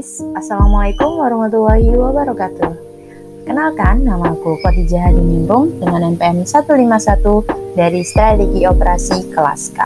guys, Assalamualaikum warahmatullahi wabarakatuh. Kenalkan, nama aku Khadijah Hadiningrum dengan NPM 151 dari Strategi Operasi Kelas K.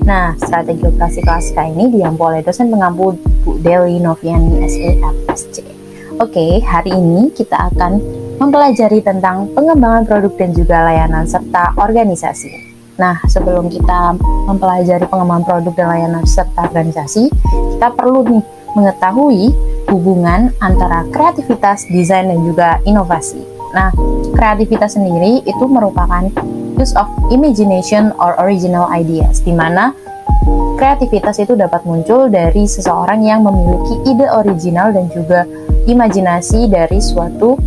Nah, Strategi Operasi Kelas K ini diampu oleh dosen pengampu Bu Dewi Noviani SEFSC. Oke, hari ini kita akan mempelajari tentang pengembangan produk dan juga layanan serta organisasi. Nah, sebelum kita mempelajari pengembangan produk dan layanan serta organisasi, kita perlu nih mengetahui hubungan antara kreativitas, desain, dan juga inovasi. Nah, kreativitas sendiri itu merupakan use of imagination or original ideas, di mana kreativitas itu dapat muncul dari seseorang yang memiliki ide original dan juga imajinasi dari suatu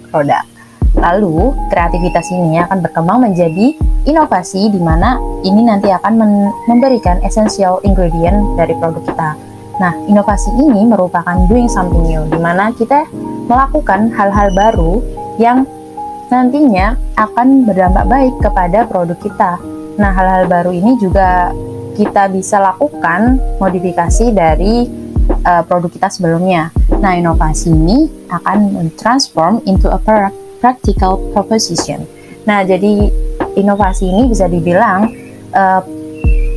produk. Lalu, kreativitas ini akan berkembang menjadi inovasi, di mana ini nanti akan memberikan essential ingredient dari produk kita. Nah, inovasi ini merupakan doing something new, di mana kita melakukan hal-hal baru yang nantinya akan berdampak baik kepada produk kita. Nah, hal-hal baru ini juga kita bisa lakukan modifikasi dari produk kita sebelumnya. Nah, inovasi ini akan transform into a practical proposition. Nah, jadi inovasi ini bisa dibilang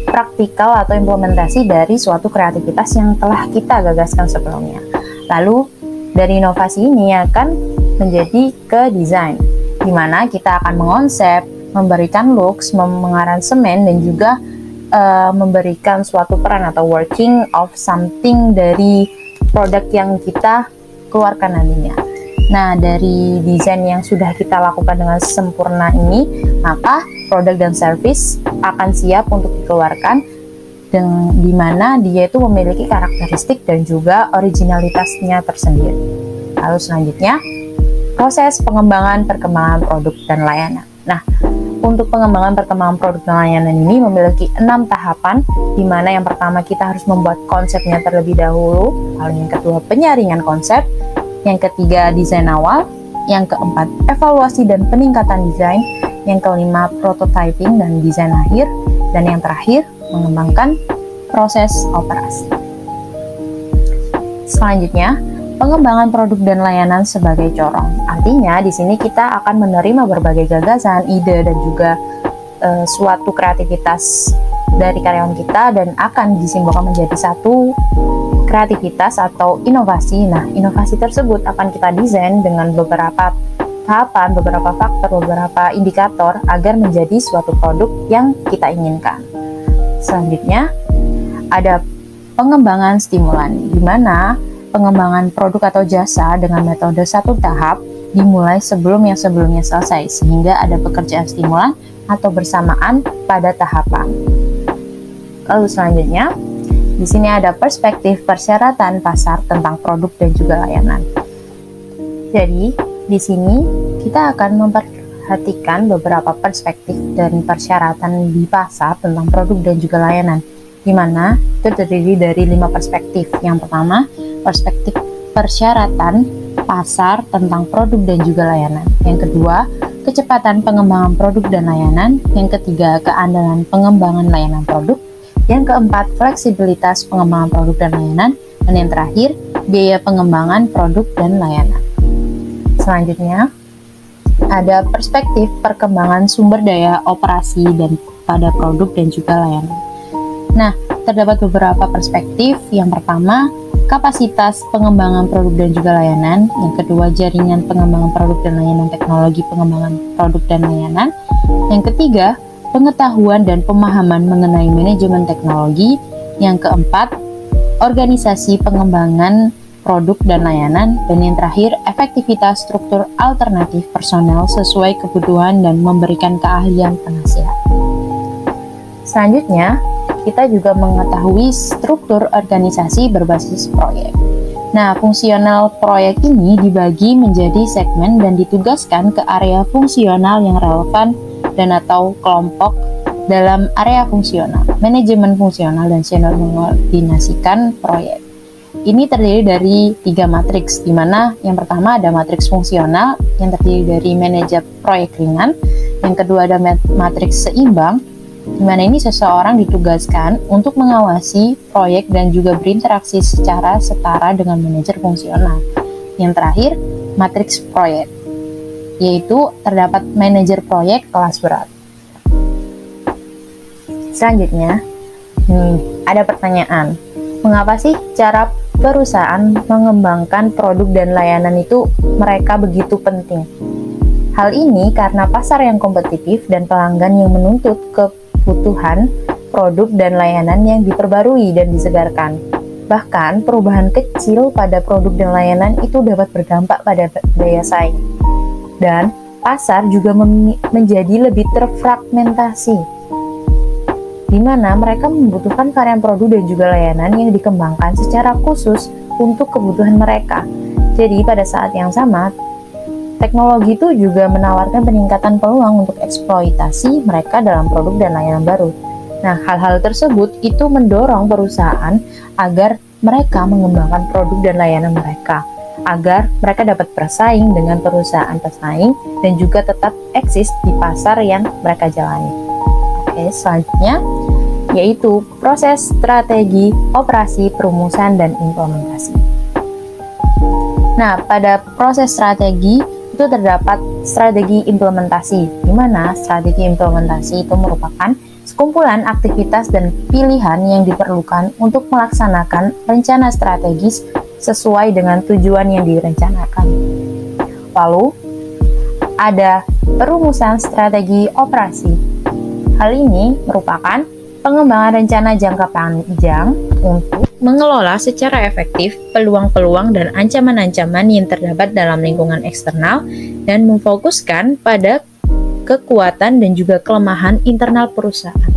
praktikal atau implementasi dari suatu kreativitas yang telah kita gagaskan sebelumnya. Lalu, dari inovasi ini akan menjadi ke desain, di mana kita akan mengonsep, memberikan looks, mengaransemen, dan juga memberikan suatu peran atau working of something dari produk yang kita keluarkan nantinya. Nah, dari desain yang sudah kita lakukan dengan sempurna ini, maka produk dan service akan siap untuk dikeluarkan, di mana dia itu memiliki karakteristik dan juga originalitasnya tersendiri. Lalu selanjutnya, proses perkembangan produk dan layanan. Nah, untuk perkembangan produk dan layanan ini memiliki 6 tahapan, di mana yang pertama kita harus membuat konsepnya terlebih dahulu, lalu yang kedua penyaringan konsep, yang ketiga desain awal, yang keempat evaluasi dan peningkatan desain, yang kelima prototyping dan desain akhir, dan yang terakhir mengembangkan proses operasi. Selanjutnya, pengembangan produk dan layanan sebagai corong. Artinya di sini kita akan menerima berbagai gagasan, ide, dan juga suatu kreativitas dari karyawan kita dan akan disimbolkan menjadi satu kreativitas atau inovasi. Nah, inovasi tersebut akan kita desain dengan beberapa tahapan, beberapa faktor, beberapa indikator agar menjadi suatu produk yang kita inginkan. Selanjutnya, ada pengembangan stimulan, di mana pengembangan produk atau jasa dengan metode satu tahap dimulai sebelum yang sebelumnya selesai, sehingga ada pekerjaan stimulan atau bersamaan pada tahapan. Lalu selanjutnya, di sini ada perspektif persyaratan pasar tentang produk dan juga layanan. Jadi, di sini kita akan memperhatikan beberapa perspektif dan persyaratan di pasar tentang produk dan juga layanan, di mana itu terdiri dari 5 perspektif. Yang pertama, perspektif persyaratan pasar tentang produk dan juga layanan. Yang kedua, kecepatan pengembangan produk dan layanan. Yang ketiga, keandalan pengembangan layanan produk. Yang keempat, fleksibilitas pengembangan produk dan layanan. Dan yang terakhir, biaya pengembangan produk dan layanan. Selanjutnya, ada perspektif perkembangan sumber daya operasi dan pada produk dan juga layanan. Nah, terdapat beberapa perspektif. Yang pertama, kapasitas pengembangan produk dan juga layanan. Yang kedua, jaringan pengembangan produk dan layanan, teknologi pengembangan produk dan layanan. Yang ketiga, pengetahuan dan pemahaman mengenai manajemen teknologi. Yang keempat, organisasi pengembangan produk dan layanan. Dan yang terakhir, efektivitas struktur alternatif personel sesuai kebutuhan dan memberikan keahlian penasihat. Selanjutnya, kita juga mengetahui struktur organisasi berbasis proyek. Nah, fungsional proyek ini dibagi menjadi segmen dan ditugaskan ke area fungsional yang relevan dan atau kelompok dalam area fungsional, manajemen fungsional, dan senior mengkoordinasikan proyek. Ini terdiri dari 3 matriks, di mana yang pertama ada matriks fungsional yang terdiri dari manajer proyek ringan, yang kedua ada matriks seimbang, di mana ini seseorang ditugaskan untuk mengawasi proyek dan juga berinteraksi secara setara dengan manajer fungsional. Yang terakhir, matriks proyek, yaitu terdapat manajer proyek kelas berat. Selanjutnya, ada pertanyaan, mengapa sih cara perusahaan mengembangkan produk dan layanan itu mereka begitu penting? Hal ini karena pasar yang kompetitif dan pelanggan yang menuntut kebutuhan produk dan layanan yang diperbarui dan disegarkan. Bahkan, perubahan kecil pada produk dan layanan itu dapat berdampak pada daya saing. Dan pasar juga menjadi lebih terfragmentasi, di mana mereka membutuhkan varian produk dan juga layanan yang dikembangkan secara khusus untuk kebutuhan mereka. Jadi pada saat yang sama, teknologi itu juga menawarkan peningkatan peluang untuk eksploitasi mereka dalam produk dan layanan baru. Nah, hal-hal tersebut itu mendorong perusahaan agar mereka mengembangkan produk dan layanan mereka, agar mereka dapat bersaing dengan perusahaan pesaing dan juga tetap eksis di pasar yang mereka jalani. Oke, selanjutnya yaitu proses strategi, operasi, perumusan, dan implementasi. Nah, pada proses strategi itu terdapat strategi implementasi, di mana strategi implementasi itu merupakan sekumpulan aktivitas dan pilihan yang diperlukan untuk melaksanakan rencana strategis sesuai dengan tujuan yang direncanakan. Lalu, ada perumusan strategi operasi. Hal ini merupakan pengembangan rencana jangka panjang untuk mengelola secara efektif peluang-peluang dan ancaman-ancaman yang terdapat dalam lingkungan eksternal dan memfokuskan pada kekuatan dan juga kelemahan internal perusahaan.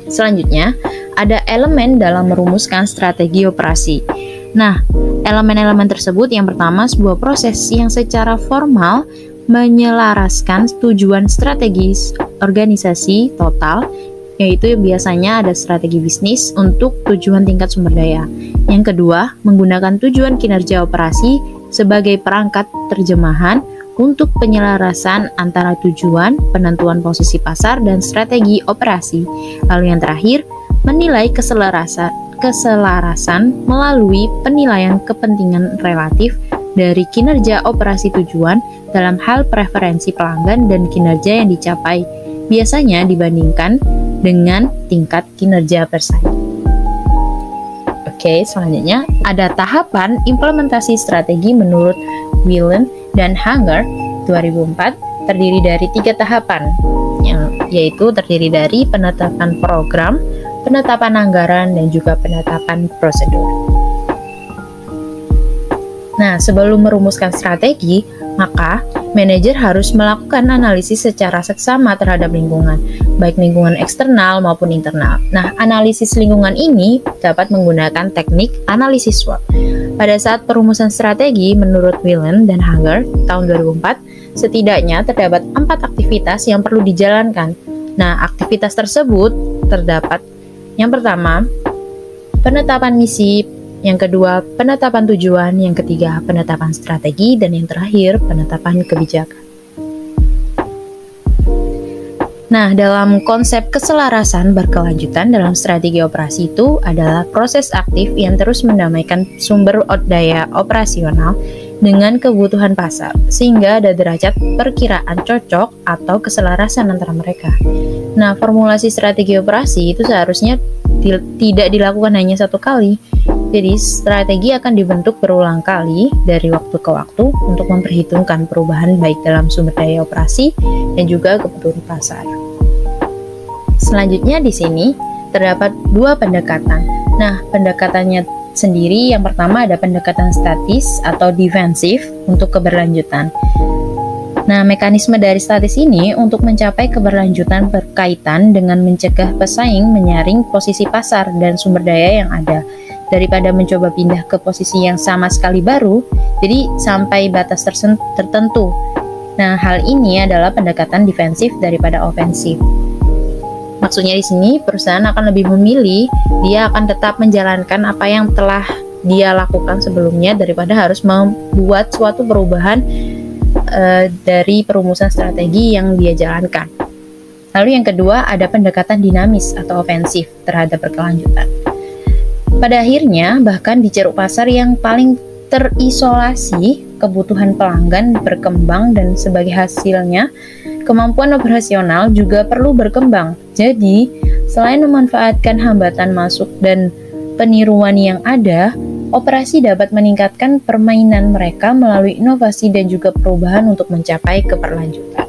Selanjutnya, ada elemen dalam merumuskan strategi operasi. Nah, elemen-elemen tersebut yang pertama sebuah proses yang secara formal menyelaraskan tujuan strategis organisasi total, yaitu biasanya ada strategi bisnis untuk tujuan tingkat sumber daya. Yang kedua, menggunakan tujuan kinerja operasi sebagai perangkat terjemahan untuk penyelarasan antara tujuan, penentuan posisi pasar, dan strategi operasi. Lalu yang terakhir, menilai keselarasan melalui penilaian kepentingan relatif dari kinerja operasi tujuan dalam hal preferensi pelanggan dan kinerja yang dicapai, biasanya dibandingkan dengan tingkat kinerja bersaing. Oke, selanjutnya ada tahapan implementasi strategi menurut Whelan dan Hanger 2004, terdiri dari 3 tahapan, yaitu terdiri dari penetapan program, penetapan anggaran, dan juga penetapan prosedur. Nah, sebelum merumuskan strategi, maka manajer harus melakukan analisis secara seksama terhadap lingkungan, baik lingkungan eksternal maupun internal. Nah, analisis lingkungan ini dapat menggunakan teknik analisis SWOT. Pada saat perumusan strategi, menurut Whelan dan Hanger tahun 2004, setidaknya terdapat 4 aktivitas yang perlu dijalankan. Nah, aktivitas tersebut terdapat yang pertama, penetapan misi, yang kedua, penetapan tujuan, yang ketiga, penetapan strategi, dan yang terakhir, penetapan kebijakan. Nah, dalam konsep keselarasan berkelanjutan dalam strategi operasi itu adalah proses aktif yang terus mendamaikan sumber daya operasional dengan kebutuhan pasar, sehingga ada derajat perkiraan cocok atau keselarasan antara mereka. Nah, formulasi strategi operasi itu seharusnya tidak dilakukan hanya satu kali. Jadi, strategi akan dibentuk berulang kali dari waktu ke waktu untuk memperhitungkan perubahan baik dalam sumber daya operasi dan juga kebutuhan pasar. Selanjutnya di sini terdapat 2 pendekatan. Nah, pendekatannya sendiri yang pertama ada pendekatan statis atau defensif untuk keberlanjutan. Nah, mekanisme dari statis ini untuk mencapai keberlanjutan berkaitan dengan mencegah pesaing menyaring posisi pasar dan sumber daya yang ada, daripada mencoba pindah ke posisi yang sama sekali baru, jadi sampai batas tertentu. Nah, hal ini adalah pendekatan defensif daripada ofensif. Maksudnya di sini perusahaan akan lebih memilih, dia akan tetap menjalankan apa yang telah dia lakukan sebelumnya daripada harus membuat suatu perubahan dari perumusan strategi yang dia jalankan. Lalu yang kedua ada pendekatan dinamis atau ofensif terhadap berkelanjutan. Pada akhirnya, bahkan di ceruk pasar yang paling terisolasi, kebutuhan pelanggan berkembang dan sebagai hasilnya, kemampuan operasional juga perlu berkembang. Jadi, selain memanfaatkan hambatan masuk dan peniruan yang ada, operasi dapat meningkatkan permainan mereka melalui inovasi dan juga perubahan untuk mencapai keberlanjutan.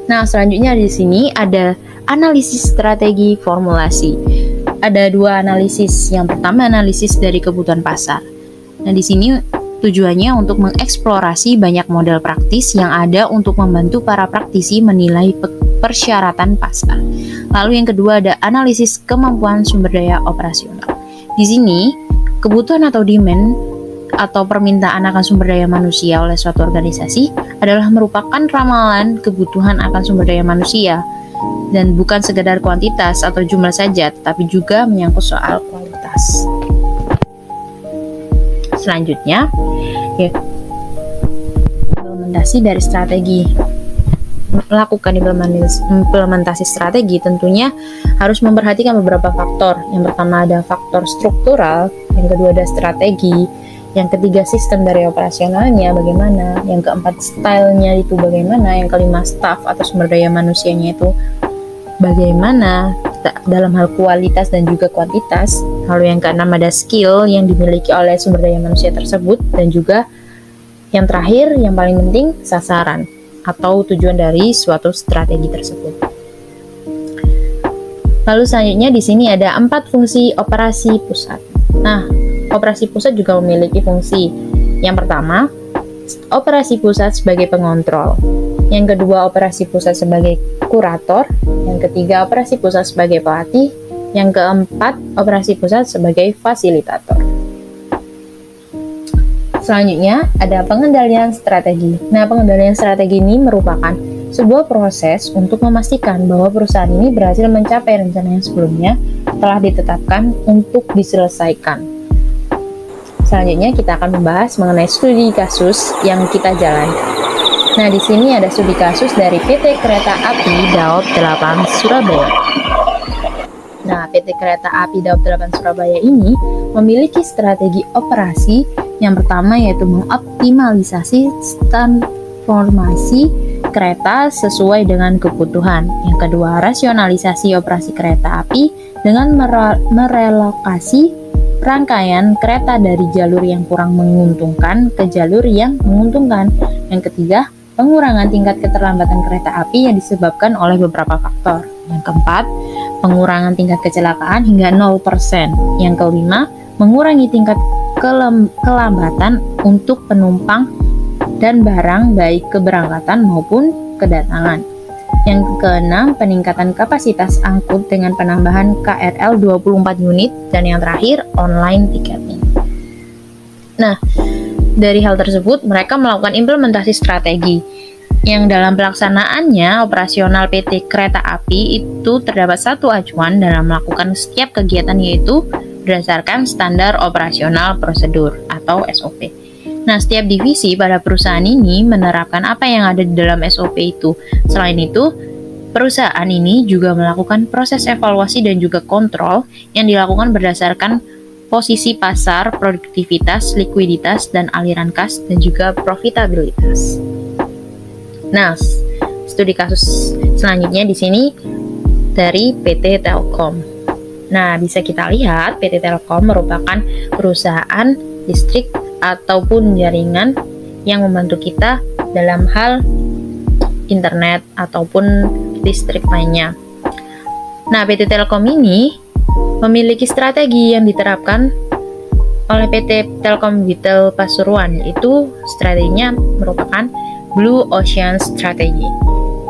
Nah, selanjutnya di sini ada analisis strategi formulasi. Ada dua analisis. Yang pertama analisis dari kebutuhan pasar. Nah, di sini tujuannya untuk mengeksplorasi banyak model praktis yang ada untuk membantu para praktisi menilai persyaratan pasar. Lalu yang kedua ada analisis kemampuan sumber daya operasional. Di sini, kebutuhan atau demand atau permintaan akan sumber daya manusia oleh suatu organisasi adalah merupakan ramalan kebutuhan akan sumber daya manusia dan bukan sekedar kuantitas atau jumlah saja, tetapi juga menyangkut soal kualitas. Selanjutnya, implementasi dari strategi. Melakukan implementasi strategi tentunya harus memperhatikan beberapa faktor. Yang pertama ada faktor struktural, yang kedua ada strategi, yang ketiga sistem dari operasionalnya bagaimana, yang keempat stylenya itu bagaimana, yang kelima staff atau sumber daya manusianya itu bagaimana dalam hal kualitas dan juga kuantitas. Lalu yang keenam ada skill yang dimiliki oleh sumber daya manusia tersebut, dan juga yang terakhir yang paling penting sasaran atau tujuan dari suatu strategi tersebut. Lalu selanjutnya di sini ada 4 fungsi operasi pusat. Nah, operasi pusat juga memiliki fungsi. Yang pertama, operasi pusat sebagai pengontrol. Yang kedua, operasi pusat sebagai kurator. Yang ketiga, operasi pusat sebagai pelatih. Yang keempat, operasi pusat sebagai fasilitator. Selanjutnya, ada pengendalian strategi. Nah, pengendalian strategi ini merupakan sebuah proses untuk memastikan bahwa perusahaan ini berhasil mencapai rencana yang sebelumnya telah ditetapkan untuk diselesaikan. Selanjutnya, kita akan membahas mengenai studi kasus yang kita jalankan. Nah, di sini ada studi kasus dari PT Kereta Api Daob 8 Surabaya. Nah, PT Kereta Api Daob 8 Surabaya ini memiliki strategi operasi. Yang pertama yaitu mengoptimalisasi transformasi kereta sesuai dengan kebutuhan. Yang kedua, rasionalisasi operasi kereta api dengan merelokasi rangkaian kereta dari jalur yang kurang menguntungkan ke jalur yang menguntungkan. Yang ketiga, pengurangan tingkat keterlambatan kereta api yang disebabkan oleh beberapa faktor. Yang keempat, pengurangan tingkat kecelakaan hingga 0%. Yang kelima, mengurangi tingkat kelambatan untuk penumpang dan barang baik keberangkatan maupun kedatangan. Yang keenam, peningkatan kapasitas angkut dengan penambahan KRL 24 unit, dan yang terakhir, online ticketing. Nah, dari hal tersebut mereka melakukan implementasi strategi yang dalam pelaksanaannya operasional PT Kereta Api itu terdapat satu acuan dalam melakukan setiap kegiatan, yaitu berdasarkan standar operasional prosedur atau SOP. Nah, setiap divisi pada perusahaan ini menerapkan apa yang ada di dalam SOP itu. Selain itu, perusahaan ini juga melakukan proses evaluasi dan juga kontrol yang dilakukan berdasarkan posisi pasar, produktivitas, likuiditas, dan aliran kas, dan juga profitabilitas. Nah, studi kasus selanjutnya di sini dari PT Telkom. Nah, bisa kita lihat PT Telkom merupakan perusahaan listrik ataupun jaringan yang membantu kita dalam hal internet ataupun listrik lainnya. Nah, PT Telkom ini memiliki strategi yang diterapkan oleh PT Telkom Retail Pasuruan, yaitu strateginya merupakan Blue Ocean Strategy.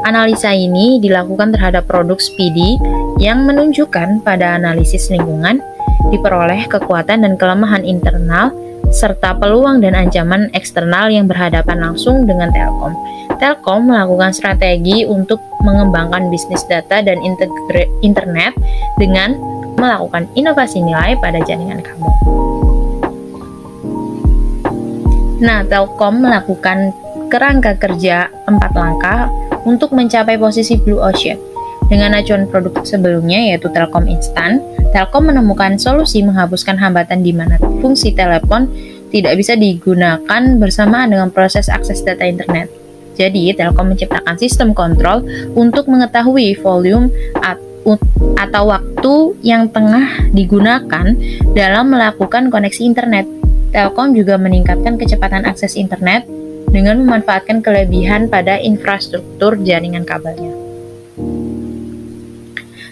Analisa ini dilakukan terhadap produk Speedy yang menunjukkan pada analisis lingkungan, diperoleh kekuatan dan kelemahan internal, serta peluang dan ancaman eksternal yang berhadapan langsung dengan Telkom. Telkom melakukan strategi untuk mengembangkan bisnis data dan internet dengan melakukan inovasi nilai pada jaringan kabel. Nah, Telkom melakukan kerangka kerja 4 langkah untuk mencapai posisi blue ocean. Dengan acuan produk sebelumnya yaitu Telkom Instan, Telkom menemukan solusi menghapuskan hambatan di mana fungsi telepon tidak bisa digunakan bersamaan dengan proses akses data internet. Jadi, Telkom menciptakan sistem kontrol untuk mengetahui volume atau waktu yang tengah digunakan dalam melakukan koneksi internet. Telkom juga meningkatkan kecepatan akses internet dengan memanfaatkan kelebihan pada infrastruktur jaringan kabelnya.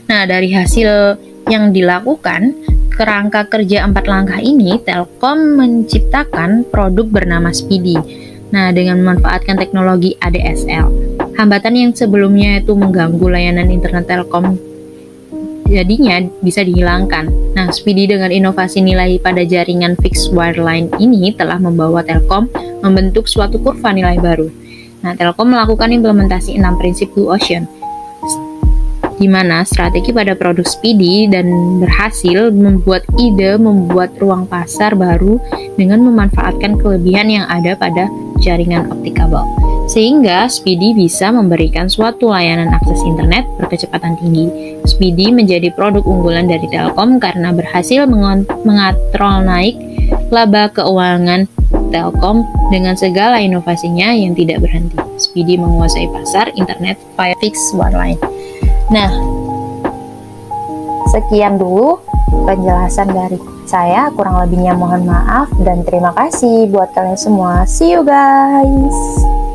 Nah, dari hasil yang dilakukan, kerangka kerja 4 langkah ini, Telkom menciptakan produk bernama Speedy. Nah, dengan memanfaatkan teknologi ADSL, hambatan yang sebelumnya itu mengganggu layanan internet Telkom jadinya bisa dihilangkan. Nah, Speedy dengan inovasi nilai pada jaringan fixed wireline ini telah membawa Telkom membentuk suatu kurva nilai baru. Nah, Telkom melakukan implementasi 6 prinsip Blue Ocean, di mana strategi pada produk Speedy dan berhasil membuat ruang pasar baru dengan memanfaatkan kelebihan yang ada pada jaringan optik kabel. Sehingga Speedy bisa memberikan suatu layanan akses internet berkecepatan tinggi. Speedy menjadi produk unggulan dari Telkom karena berhasil mengatrol naik laba keuangan Telkom dengan segala inovasinya yang tidak berhenti. Speedy menguasai pasar internet via fixed wireline. Nah, sekian dulu penjelasan dari saya, kurang lebihnya mohon maaf dan terima kasih buat kalian semua. See you guys.